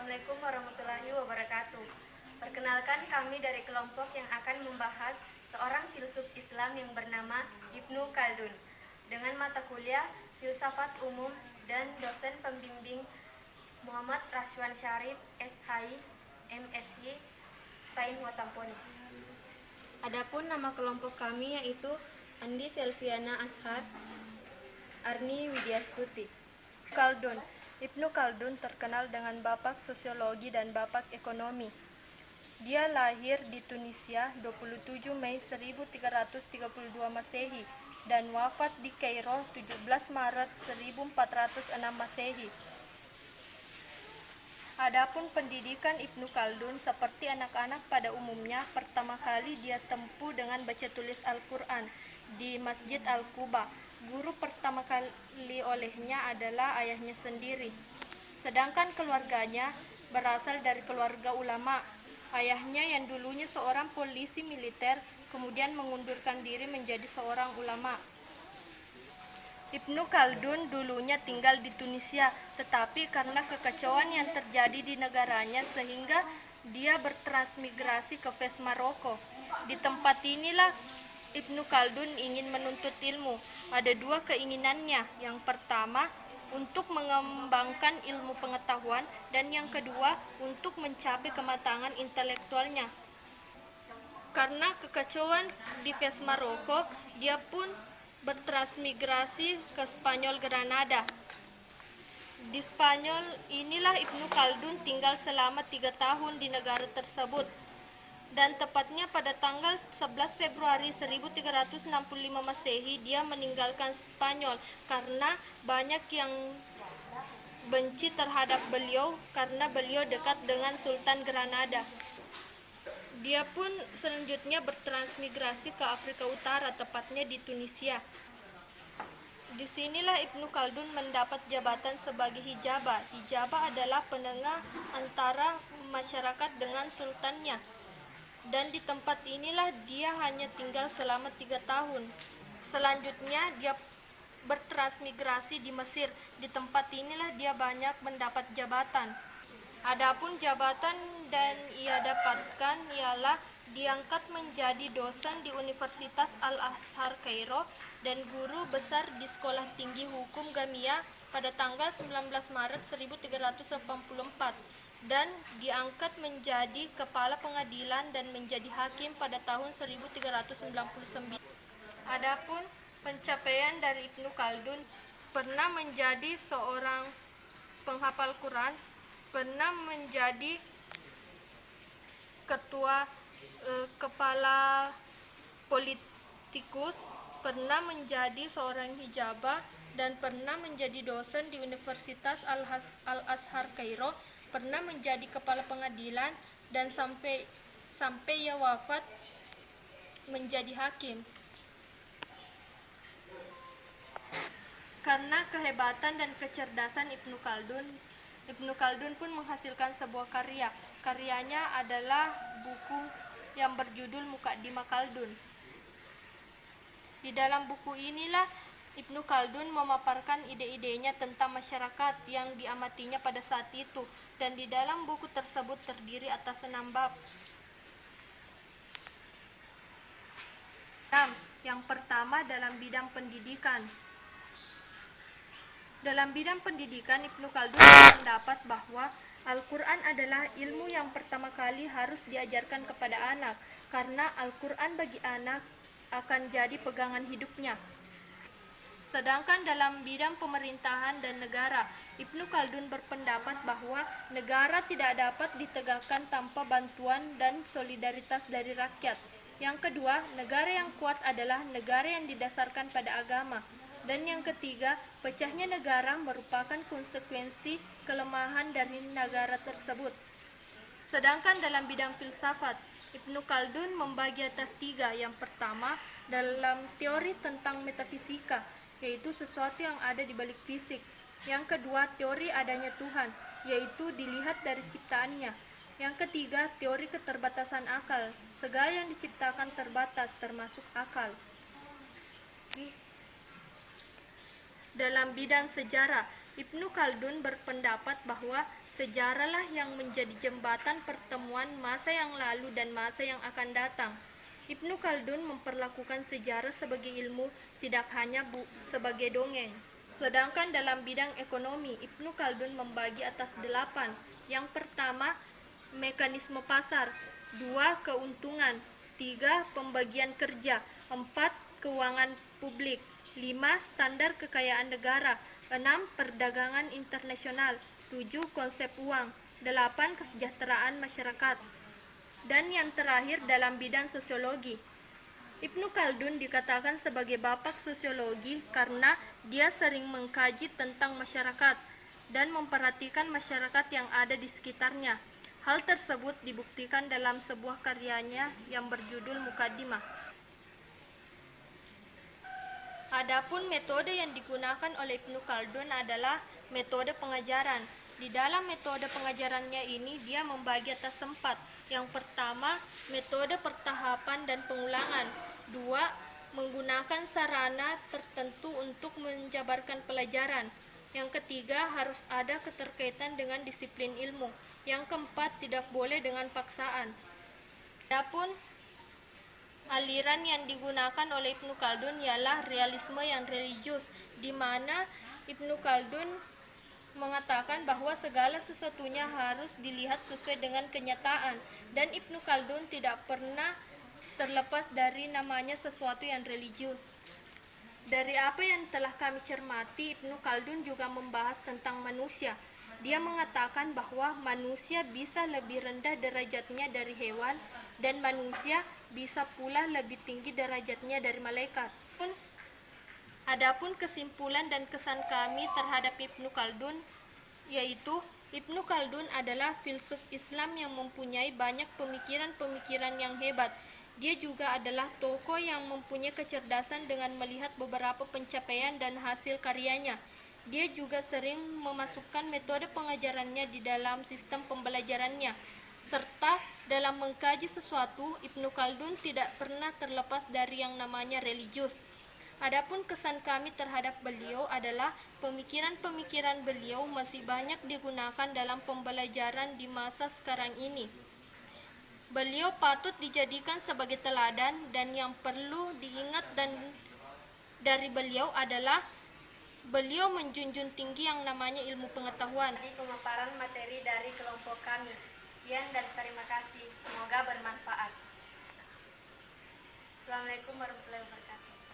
Assalamualaikum warahmatullahi wabarakatuh. Perkenalkan, kami dari kelompok yang akan membahas seorang filsuf Islam yang bernama Ibnu Khaldun dengan mata kuliah Filsafat Umum dan dosen pembimbing Muhammad Rashwan Syarif, SHI, MSI, Stain Watampone. Adapun nama kelompok kami yaitu Andi Selviana Ashar, Arni Widyastuti. Khaldun. Ibnu Khaldun terkenal dengan bapak sosiologi dan bapak ekonomi. Dia lahir di Tunisia 27 Mei 1332 Masehi dan wafat di Kairo 17 Maret 1406 Masehi. Adapun pendidikan Ibnu Khaldun seperti anak-anak pada umumnya, pertama kali dia tempuh dengan baca tulis Al-Quran di Masjid Al-Quba. Guru pertama kali olehnya adalah ayahnya sendiri. Sedangkan keluarganya berasal dari keluarga ulama. Ayahnya yang dulunya seorang polisi militer, kemudian mengundurkan diri menjadi seorang ulama. Ibnu Khaldun dulunya tinggal di Tunisia, tetapi karena kekacauan yang terjadi di negaranya sehingga dia bertransmigrasi ke Fez, Maroko. Di tempat inilah Ibnu Khaldun ingin menuntut ilmu. Ada dua keinginannya. Yang pertama, untuk mengembangkan ilmu pengetahuan, dan yang kedua, untuk mencapai kematangan intelektualnya. Karena kekacauan di Fez, Maroko, dia pun bertransmigrasi ke Spanyol Granada. Di Spanyol inilah Ibnu Khaldun tinggal selama 3 tahun di negara tersebut. Dan tepatnya pada tanggal 11 Februari 1365 Masehi dia meninggalkan Spanyol karena banyak yang benci terhadap beliau karena beliau dekat dengan Sultan Granada. Dia pun selanjutnya bertransmigrasi ke Afrika Utara, tepatnya di Tunisia. Disinilah Ibnu Khaldun mendapat jabatan sebagai hijabah. Hijabah adalah penengah antara masyarakat dengan sultannya. Dan di tempat inilah dia hanya tinggal selama 3 tahun. Selanjutnya dia bertransmigrasi di Mesir. Di tempat inilah dia banyak mendapat jabatan. Adapun jabatan dan ia dapatkan ialah diangkat menjadi dosen di Universitas Al-Azhar Kairo dan guru besar di Sekolah Tinggi Hukum Gamia pada tanggal 19 Maret 1384. Dan diangkat menjadi kepala pengadilan dan menjadi hakim pada tahun 1399. Adapun pencapaian dari Ibnu Khaldun, pernah menjadi seorang penghafal Quran, pernah menjadi kepala politikus, pernah menjadi seorang hijabah, dan pernah menjadi dosen di Universitas Al-Azhar Kairo, pernah menjadi kepala pengadilan, dan sampai ia wafat menjadi hakim. Karena kehebatan dan kecerdasan Ibnu Khaldun pun menghasilkan sebuah karya. Karyanya adalah buku yang berjudul Muqaddimah Khaldun. Di dalam buku inilah Ibnu Khaldun memaparkan ide-idenya tentang masyarakat yang diamatinya pada saat itu, dan di dalam buku tersebut terdiri atas 6 bab. Yang pertama dalam bidang pendidikan. Dalam bidang pendidikan, Ibnu Khaldun berpendapat bahwa Al-Quran adalah ilmu yang pertama kali harus diajarkan kepada anak, karena Al-Quran bagi anak akan jadi pegangan hidupnya. Sedangkan dalam bidang pemerintahan dan negara, Ibnu Khaldun berpendapat bahwa negara tidak dapat ditegakkan tanpa bantuan dan solidaritas dari rakyat. Yang kedua, negara yang kuat adalah negara yang didasarkan pada agama. Dan yang ketiga, pecahnya negara merupakan konsekuensi kelemahan dari negara tersebut. Sedangkan dalam bidang filsafat, Ibnu Khaldun membagi atas 3. Yang pertama, dalam teori tentang metafisika, yaitu sesuatu yang ada di balik fisik. Yang kedua, teori adanya Tuhan, yaitu dilihat dari ciptaannya. Yang ketiga, teori keterbatasan akal. Segala yang diciptakan terbatas, termasuk akal. Dalam bidang sejarah, Ibnu Khaldun berpendapat bahwa Sejarahlah yang menjadi jembatan pertemuan masa yang lalu dan masa yang akan datang. Ibnu Khaldun memperlakukan sejarah sebagai ilmu, tidak hanya sebagai dongeng. Sedangkan dalam bidang ekonomi, Ibnu Khaldun membagi atas 8. Yang pertama, mekanisme pasar. 2. Keuntungan. 3. Pembagian kerja. 4. Keuangan publik. 5. Standar kekayaan negara. 6. Perdagangan internasional. 7. Konsep uang. 8. Kesejahteraan masyarakat. Dan yang terakhir dalam bidang sosiologi. Ibnu Khaldun dikatakan sebagai bapak sosiologi karena dia sering mengkaji tentang masyarakat dan memperhatikan masyarakat yang ada di sekitarnya. Hal tersebut dibuktikan dalam sebuah karyanya yang berjudul Mukaddimah. Adapun metode yang digunakan oleh Ibnu Khaldun adalah metode pengajaran. Di dalam metode pengajarannya ini dia membagi atas 4. Yang pertama, metode pertahapan dan pengulangan. 2. Menggunakan sarana tertentu untuk menjabarkan pelajaran. Yang ketiga, harus ada keterkaitan dengan disiplin ilmu. Yang keempat, tidak boleh dengan paksaan. Adapun aliran yang digunakan oleh Ibnu Khaldun ialah realisme yang religius, di mana Ibnu Khaldun mengatakan bahwa segala sesuatunya harus dilihat sesuai dengan kenyataan, dan Ibnu Khaldun tidak pernah terlepas dari namanya sesuatu yang religius. Dari apa yang telah kami cermati, Ibnu Khaldun juga membahas tentang manusia. Dia mengatakan bahwa manusia bisa lebih rendah derajatnya dari hewan, dan manusia bisa pula lebih tinggi derajatnya dari malaikat. Adapun kesimpulan dan kesan kami terhadap Ibnu Khaldun, yaitu Ibnu Khaldun adalah filsuf Islam yang mempunyai banyak pemikiran-pemikiran yang hebat. Dia juga adalah tokoh yang mempunyai kecerdasan dengan melihat beberapa pencapaian dan hasil karyanya. Dia juga sering memasukkan metode pengajarannya di dalam sistem pembelajarannya. Serta dalam mengkaji sesuatu, Ibnu Khaldun tidak pernah terlepas dari yang namanya religius. Adapun kesan kami terhadap beliau adalah pemikiran-pemikiran beliau masih banyak digunakan dalam pembelajaran di masa sekarang ini. Beliau patut dijadikan sebagai teladan, dan yang perlu diingat dari beliau adalah beliau menjunjung tinggi yang namanya ilmu pengetahuan. Ini pemaparan materi dari kelompok kami. Sekian dan terima kasih. Semoga bermanfaat. Assalamualaikum warahmatullahi wabarakatuh.